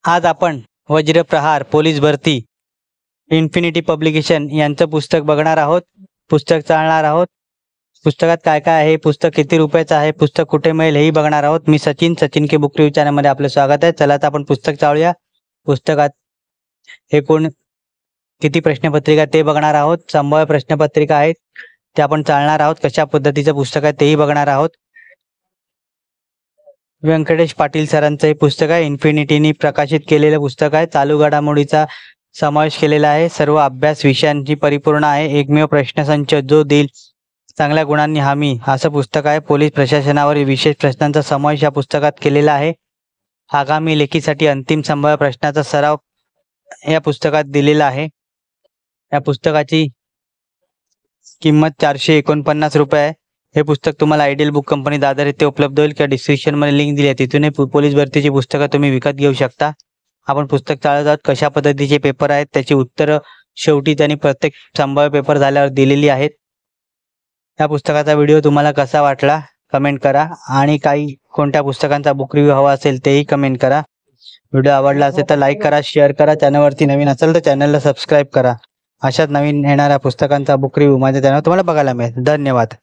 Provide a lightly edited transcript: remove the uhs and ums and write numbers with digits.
आज आपण वज्रप्रहार पोलीस भरती इन्फिनिटी पब्लिकेशन यांचं पुस्तक बघणार आहोत, पुस्तक चालणार आहोत। पुस्तकात काय काय आहे, पुस्तक किती रुपयाचं आहे, पुस्तक कुठे मिळेल हेही बघणार आहोत। मी सचिन के बुक रिव्ह्यू चॅनलमध्ये आपलं स्वागत आहे। चला तर आपण पुस्तक चाळूया। पुस्तकात एकूण किती प्रश्नपत्रिका ते बघणार आहोत, संभाव्य प्रश्नपत्रिका आहेत ते आपण चालणार आहोत। कशा पद्धतीचं पुस्तक आहे तेही बघणार आहोत। व्यंकटेश पाटील सरांचं हे पुस्तक आहे, इन्फिनिटीनी प्रकाशित केलेलं पुस्तक आहे। चालू घडामोडीचा समावेश केलेला आहे, सर्व अभ्यास विषयांची परिपूर्ण आहे। एकमेव प्रश्नसंच जो देईल चांगल्या गुणांनी हमी असं पुस्तक आहे। पोलीस प्रशासनावर विशेष प्रश्नांचा समावेश या पुस्तकात केलेला आहे। आगामी लेखीसाठी अंतिम संभाव्य प्रश्नाचा सराव या पुस्तकात दिलेला आहे। या पुस्तकाची किंमत 449 रुपये आहे। हे पुस्तक तुम्हाला आयडियल बुक कंपनी दादर येथे उपलब्ध होईल किंवा डिस्क्रिप्शन मध्ये लिंक दिली आहे, तिथून पोलीस भरतीची पुस्तकं तुम्ही विकत घेऊ शकता। आपण पुस्तक चाळत आहोत, कशा पद्धतीचे पेपर आहेत त्याची उत्तरं शेवटी त्यांनी प्रत्येक संभाव्य पेपर झाल्यावर दिलेली आहेत। या पुस्तकाचा व्हिडिओ तुम्हाला कसा वाटला कमेंट करा, आणि काही कोणत्या पुस्तकांचा बुक रिव्ह्यू हवा असेल तेही कमेंट करा। व्हिडिओ आवडला असेल तर लाईक करा, शेअर करा, चॅनलवरती नवीन असेल तर चॅनलला सबस्क्राईब करा। अशाच नवीन येणाऱ्या पुस्तकांचा बुक रिव्ह्यू माझ्या चॅनलवर तुम्हाला बघायला मिळेल। धन्यवाद।